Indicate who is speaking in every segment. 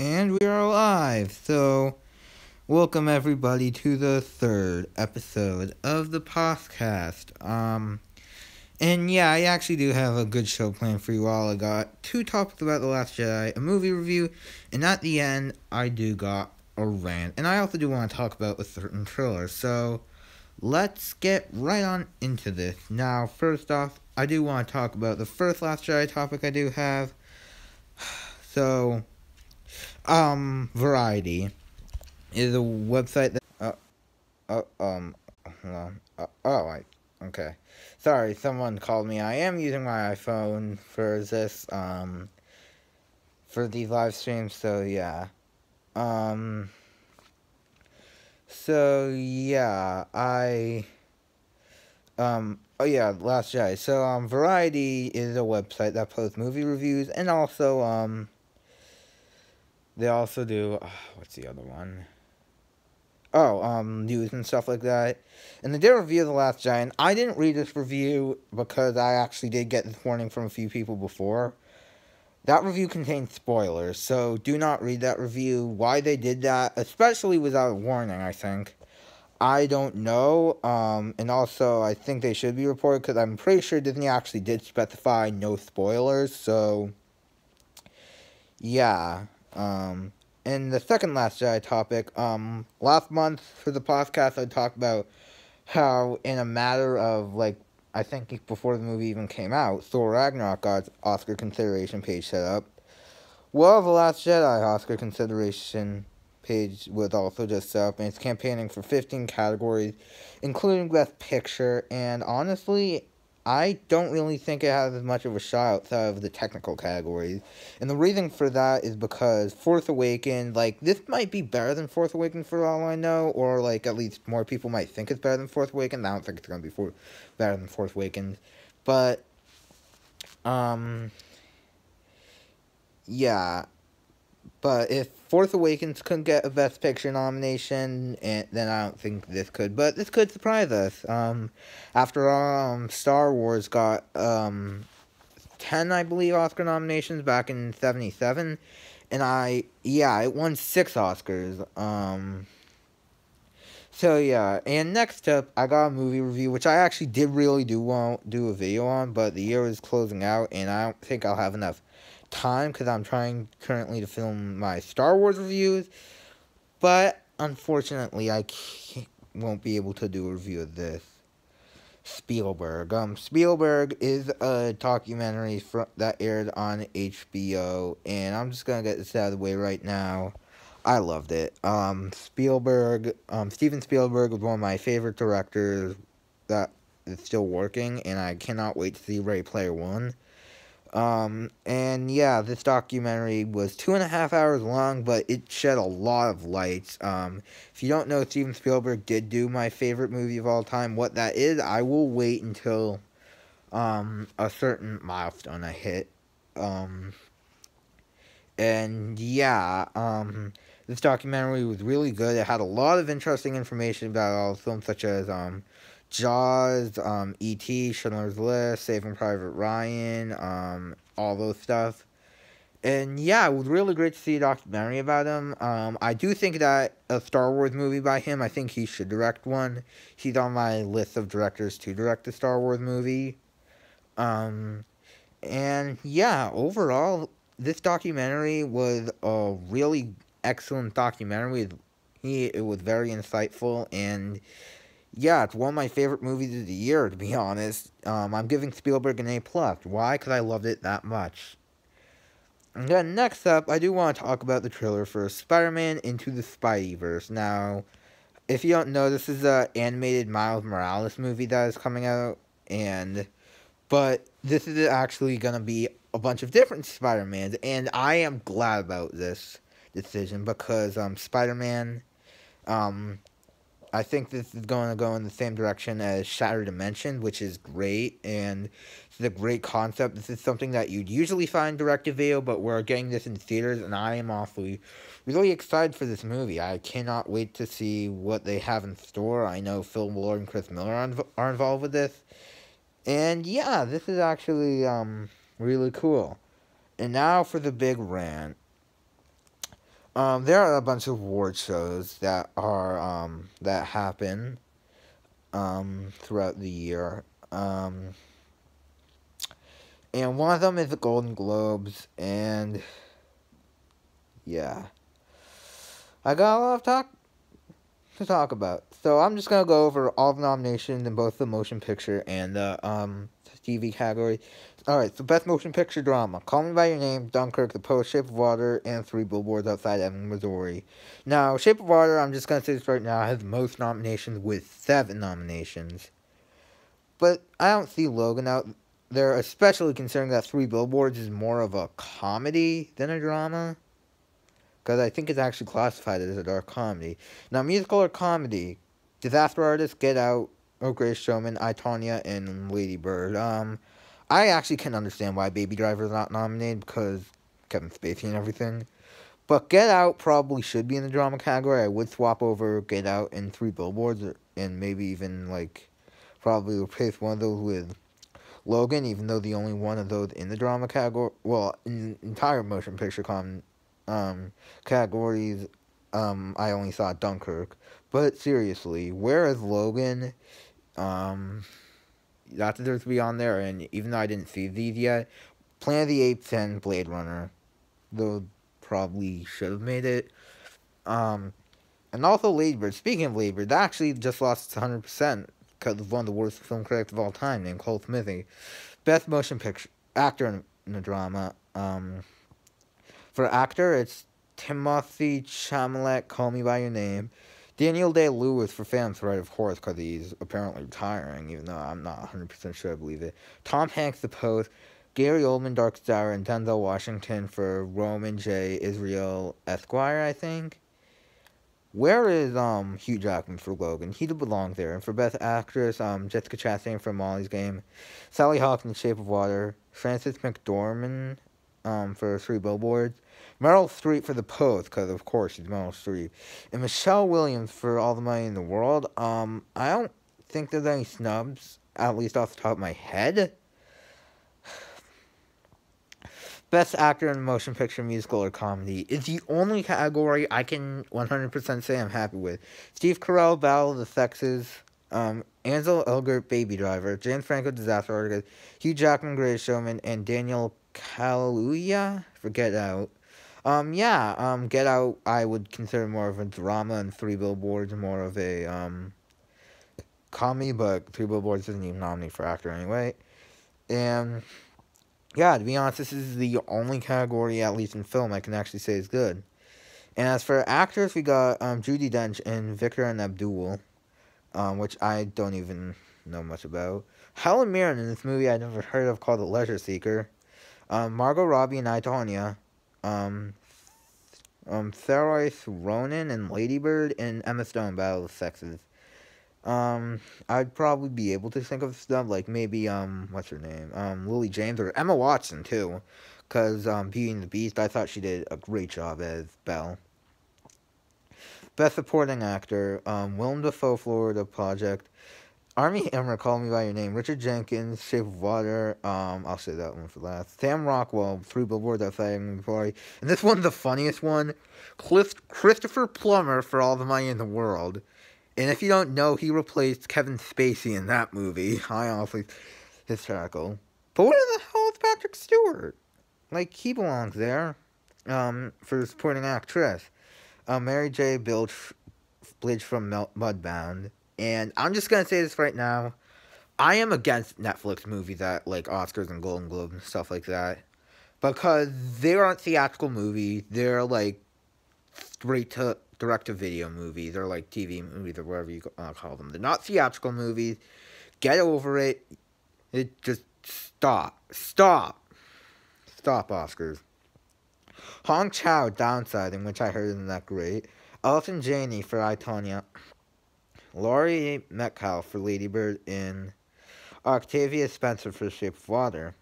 Speaker 1: And we are live. So, welcome everybody to the third episode of the POScast. And yeah, I actually do have a good show planned for you all. I got two topics about The Last Jedi, a movie review, and at the end, I do got a rant. And I also do want to talk about a certain thriller. So, let's get right on into this. Now, first off, I do want to talk about the first Last Jedi topic I do have. So, Variety is a website that, hold on. Okay. Sorry, someone called me. I am using my iPhone for this, for these live streams, so yeah. Last Jedi. So, Variety is a website that posts movie reviews, and also, they also do, what's the other one? News and stuff like that. And they did a review of The Last Jedi, and I didn't read this review because I actually did get this warning from a few people before. That review contains spoilers, so do not read that review. Why they did that, especially without a warning, I think, I don't know. And also, I think they should be reported because I'm pretty sure Disney actually did specify no spoilers, so yeah. And the second Last Jedi topic, last month for the podcast, I talked about how in a matter of, I think before the movie even came out, Thor Ragnarok got Oscar consideration page set up. Well, the Last Jedi Oscar consideration page was also just set up, and it's campaigning for 15 categories, including Best Picture, and honestly, I don't really think it has as much of a shot outside of the technical categories. And the reason for that is because Force Awakens, this might be better than Force Awakens for all I know, or, at least more people might think it's better than Force Awakens. I don't think it's going to be better than Force Awakens. But, yeah. But if Force Awakens couldn't get a Best Picture nomination, then I don't think this could. But this could surprise us. After all, Star Wars got 10, I believe, Oscar nominations back in 1977. And it won 6 Oscars. So yeah, and next up, I got a movie review, which I actually did really want to do a video on, but the year is closing out, and I don't think I'll have enough time because I'm trying currently to film my Star Wars reviews, but unfortunately I won't be able to do a review of this. Spielberg. Spielberg is a documentary that aired on HBO, and I'm just gonna get this out of the way right now. I loved it. Steven Spielberg was one of my favorite directors that is still working, and I cannot wait to see Ready Player One. And yeah, this documentary was 2.5 hours long, but it shed a lot of light. If you don't know, Steven Spielberg did do my favorite movie of all time. What that is, I will wait until, a certain milestone I hit. And yeah, this documentary was really good. It had a lot of interesting information about all the films, such as, Jaws, E.T., Schindler's List, Saving Private Ryan, all those stuff. And yeah, it was really great to see a documentary about him. I do think that a Star Wars movie by him, I think he should direct one. He's on my list of directors to direct a Star Wars movie. And yeah, overall, this documentary was a really excellent documentary. It was very insightful, and yeah, it's one of my favorite movies of the year, to be honest. I'm giving Spielberg an A+. Why? Because I loved it that much. And then next up, I do want to talk about the trailer for Spider-Man Into the Spideyverse. Now, if you don't know, this is an animated Miles Morales movie that is coming out, but this is actually going to be a bunch of different Spider-Mans, and I am glad about this decision because, Spider-Man, I think this is going to go in the same direction as Shattered Dimension, which is great, and it's a great concept. This is something that you'd usually find direct-to-video, but we're getting this in theaters, and I am awfully really excited for this movie. I cannot wait to see what they have in store. I know Phil Lord and Chris Miller are involved with this, and yeah, this is actually really cool. And now for the big rant. There are a bunch of award shows that happen throughout the year. And one of them is the Golden Globes, and yeah, I got a lot of talk to talk about. So I'm just gonna go over all the nominations in both the motion picture and the TV category. All right, so best motion picture drama: Call Me by Your Name, Dunkirk, The Post, Shape of Water, and Three Billboards Outside Ebbing, Missouri. Now, Shape of Water, I'm just gonna say this right now, has the most nominations with 7 nominations. But I don't see Logan out there, especially considering that Three Billboards is more of a comedy than a drama. Because I think it's actually classified as a dark comedy. Now, musical or comedy: Disaster Artist, Get Out, Oh Greatest Showman, I, Tonya, and Lady Bird. I actually can understand why Baby Driver is not nominated, because Kevin Spacey and everything. But Get Out probably should be in the drama category. I would swap over Get Out and Three Billboards, and maybe even, like, probably replace one of those with Logan, even though the only one of those in the drama category, well, in entire motion picture categories, I only saw Dunkirk. But seriously, where is Logan? That deserves to be on there, and even though I didn't see these yet, Planet of the Apes and Blade Runner, though probably should have made it. And also Lady Bird. Speaking of Lady Bird, that actually just lost its 100% because of one of the worst film critics of all time, named Cole Smithy. Best motion picture actor in a drama. For actor, it's Timothée Chalamet, Call Me by Your Name. Daniel Day-Lewis for Phantom Thread, of course, because he's apparently retiring, even though I'm not 100% sure I believe it. Tom Hanks, The Post. Gary Oldman, Dark Star, and Denzel Washington for Roman J. Israel Esquire, I think. Where is Hugh Jackman for Logan? He belongs there. And for Best Actress, Jessica Chastain for Molly's Game. Sally Hawkins, Shape of Water. Frances McDormand for Three Billboards. Meryl Streep for The Post, because of course she's Meryl Streep. And Michelle Williams for All the Money in the World. I don't think there's any snubs, at least off the top of my head. Best Actor in a Motion Picture, Musical, or Comedy is the only category I can 100% say I'm happy with. Steve Carell, Battle of the Sexes, Ansel Elgort, Baby Driver, James Franco, Disaster Artist, Hugh Jackman, Greatest Showman, and Daniel Kaluuya for Get Out. Get Out I would consider more of a drama, and Three Billboards more of a comedy, but Three Billboards isn't even nominated for actor anyway. And yeah, to be honest, this is the only category, at least in film, I can actually say is good. And as for actors, we got Judi Dench and Victor and Abdul, which I don't even know much about. Helen Mirren in this movie I never heard of called The Leisure Seeker. Margot Robbie and I, Tonya. Saoirse Ronan and Lady Bird, and Emma Stone, Battle of the Sexes. I'd probably be able to think of stuff like maybe, what's her name? Lily James or Emma Watson, too. Because, Beauty and the Beast, I thought she did a great job as Belle. Best Supporting Actor, Willem Dafoe, Florida Project. Armie Hammer, Call Me by Your Name. Richard Jenkins, Shape of Water. I'll say that one for last. Sam Rockwell, Three Billboards Outside Missouri. And this one's the funniest one. Christopher Plummer for All the Money in the World. And if you don't know, he replaced Kevin Spacey in that movie. I honestly, hysterical. But where the hell is Patrick Stewart? Like, he belongs there. For supporting actress. Mary J. Blige from Mudbound. And I'm just gonna say this right now. I am against Netflix movies at, like, Oscars and Golden Globes and stuff like that. Because they aren't theatrical movies. They're, like, straight to direct-to-video movies, or like TV movies, or whatever you call them. They're not theatrical movies. Get over it. It just stop, Oscars. Hong Chow, Downsizing, which I heard isn't that great. Alison Janney for I, Tonya. Laurie Metcalf for Lady Bird, and Octavia Spencer for Shape of Water.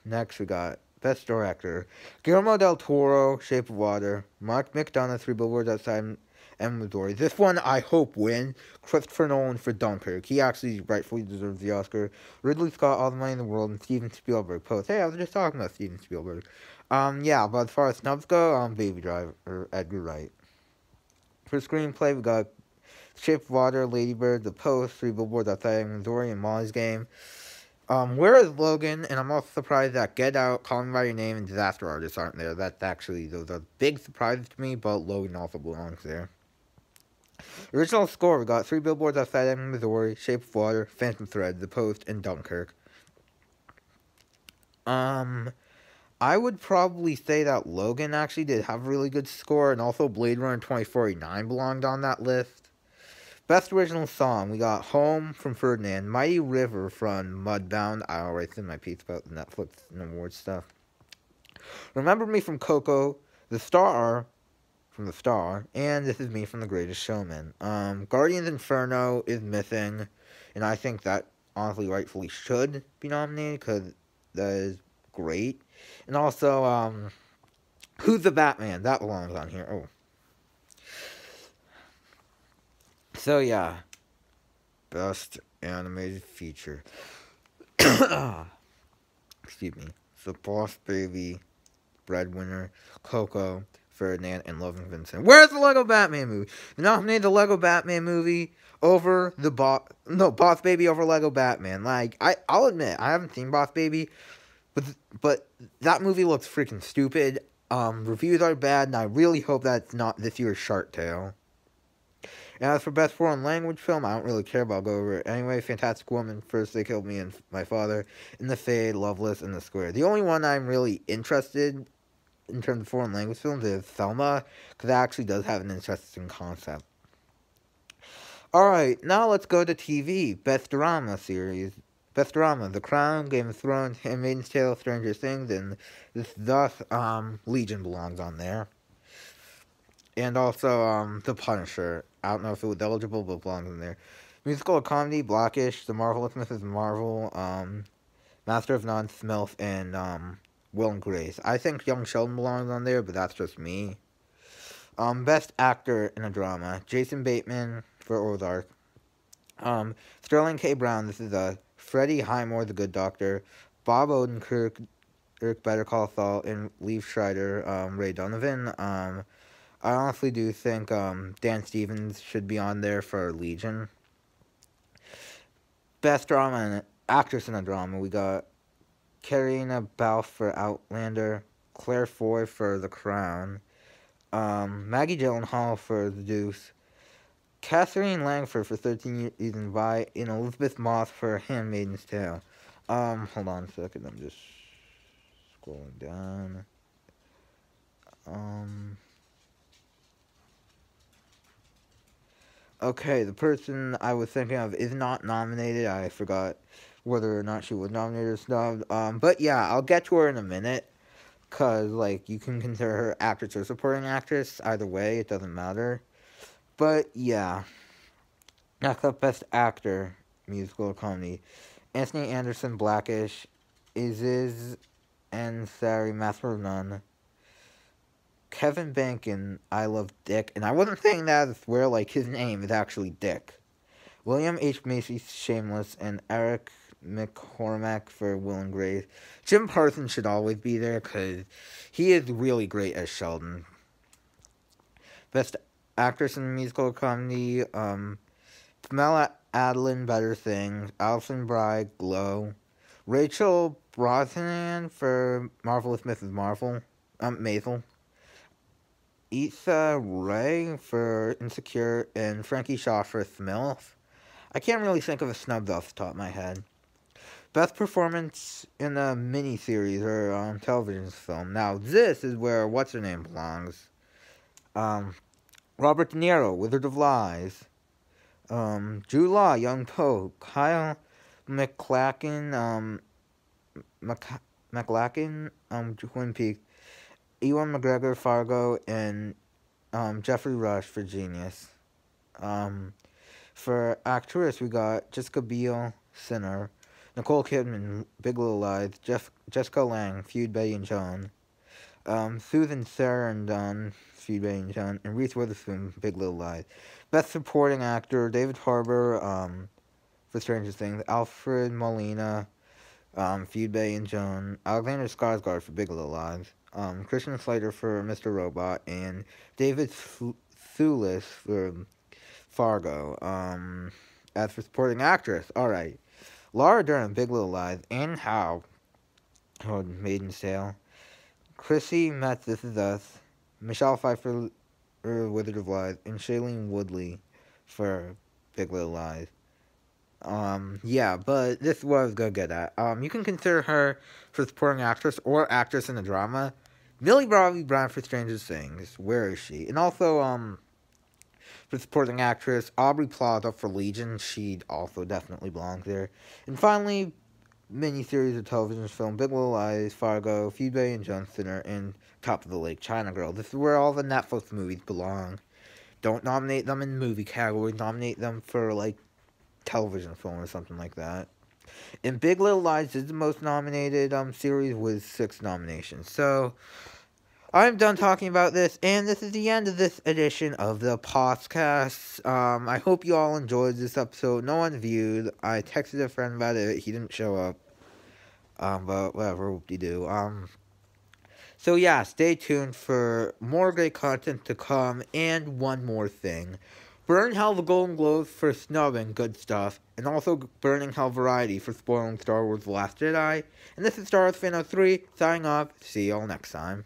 Speaker 1: Next we got Best Director: Guillermo del Toro, Shape of Water. Mark McDonough, Three Billboards Outside and Missouri. This one, I hope, win. Christopher Nolan for Dunkirk. He actually rightfully deserves the Oscar. Ridley Scott, All the Money in the World, and Steven Spielberg. Post. Hey, I was just talking about Steven Spielberg. Yeah, but as far as snubs go, Baby Driver, or Edgar Wright. For screenplay, we got Shape of Water, Lady Bird, The Post, Three Billboards Outside Missouri, and Molly's Game. Where is Logan? And I'm also surprised that Get Out, Call Me by Your Name, and Disaster Artist aren't there. Those are big surprises to me, but Logan also belongs there. Original score, we got Three Billboards Outside Missouri, Shape of Water, Phantom Thread, The Post, and Dunkirk. I would probably say that Logan actually did have a really good score, and also Blade Runner 2049 belonged on that list. Best Original Song, we got Home from Ferdinand, Mighty River from Mudbound. I'll write in my piece about the Netflix and awards stuff. Remember Me from Coco, The Star from The Star, and This Is Me from The Greatest Showman. Guardians Inferno is missing, and I think that honestly rightfully should be nominated because that is great. And also, Who's the Batman? That belongs on here. Oh. So, yeah. Best Animated Feature. Excuse me. So, Boss Baby, Breadwinner, Coco, Ferdinand, and Loving Vincent. Where's the Lego Batman movie? They nominated the Lego Batman movie over the Boss Baby over Lego Batman. Like, I'll admit, I haven't seen Boss Baby, but that movie looks freaking stupid. Reviews are bad, and I really hope that's not this year's Shark Tale. And as for Best Foreign Language Film, I don't really care, but I'll go over it anyway. Fantastic Woman, First They Killed Me and My Father, In the Fade, Loveless, and The Square. The only one I'm really interested in terms of foreign language films is Thelma, because it actually does have an interesting concept. Alright, now let's go to TV. Best Drama Series. Best Drama, The Crown, Game of Thrones, Handmaid's Tale, Stranger Things, and thus, Legion belongs on there. And also, The Punisher. I don't know if it was eligible, but it belongs in there. Musical or comedy, Blackish, The Marvelous Mrs. Marvel, Master of None, Smilf, and, Will and Grace. I think Young Sheldon belongs on there, but that's just me. Best Actor in a Drama, Jason Bateman for Ozark. Sterling K. Brown, this is Freddie Highmore, The Good Doctor, Bob Odenkirk, Better Call Saul, and Liev Schreiber, Ray Donovan. I honestly do think Dan Stevens should be on there for Legion. Best Drama and Actress in a Drama, we got Karina Balfe for Outlander, Claire Foy for The Crown, Maggie Gyllenhaal for The Deuce, Catherine Langford for 13 Reasons Why, and Elizabeth Moss for Handmaid's Tale. Hold on a second, I'm just scrolling down. Okay, the person I was thinking of is not nominated. I forgot whether or not she was nominated or snubbed. But yeah, I'll get to her in a minute. Because, like, you can consider her actress or supporting actress. Either way, it doesn't matter. But, yeah. Next up, Best Actor, Musical or Comedy. Anthony Anderson, Blackish. Aziz Ansari, Master of None. Kevin Bacon, I Love Dick. And I wasn't saying that as where, like, his name is actually Dick. William H. Macy, Shameless. And Eric McCormack for Will and Grace. Jim Parsons should always be there because he is really great as Sheldon. Best Actress in a Musical or Comedy, Pamela Adlon, Better Things, Alison Brie, Glow, Rachel Brosnahan for Marvelous Mrs. Maisel, Issa Rae for Insecure, and Frankie Shaw for Smilf. I can't really think of a snub off the top of my head. Best Performance in a Miniseries or television film. Now, this is where What's-Her-Name belongs. Robert De Niro, Wizard of Lies. Jude Law, Young Pope. Kyle MacLachlan, Twin Peaks. Ewan McGregor, Fargo, and Jeffrey Rush for Genius. For actress, we got Jessica Biel, Sinner. Nicole Kidman, Big Little Lies, Jessica Lange, Feud, Betty and Joan. Susan Sarandon, Phoebe and John, and Reese Witherspoon, Big Little Lies. Best Supporting Actor, David Harbour, for Stranger Things, Alfred Molina, Phoebe and Joan, Alexander Skarsgård for Big Little Lies, Christian Slater for Mr. Robot, and David Thewlis for Fargo. As for Supporting Actress, alright. Laura Dern, Big Little Lies, Anne Howe, Maiden Sail, Chrissy Metz, This Is Us, Michelle Pfeiffer, Wizard of Lies, and Shailene Woodley for Big Little Lies. Yeah, but this was good at. You can consider her for supporting actress or actress in a drama. Millie Bobby Brown for Stranger Things. Where is she? And also, for supporting actress, Aubrey Plaza for Legion. She also definitely belongs there. And finally, miniseries of television film Big Little Lies, Fargo, Phoebe and John Center, and Top of the Lake, China Girl. This is where all the Netflix movies belong. Don't nominate them in movie categories. Nominate them for, like, television film or something like that. And Big Little Lies is the most nominated series with 6 nominations. So, I'm done talking about this, and this is the end of this edition of the POScast. I hope you all enjoyed this episode. No one viewed. I texted a friend about it. He didn't show up. But whatever, whoop-de-doo. So yeah, stay tuned for more great content to come, and one more thing. Burn Hell the Golden Globes for snubbing good stuff, and also Burning Hell Variety for spoiling Star Wars The Last Jedi. And this is Star Wars Fan 03, signing off. See y'all next time.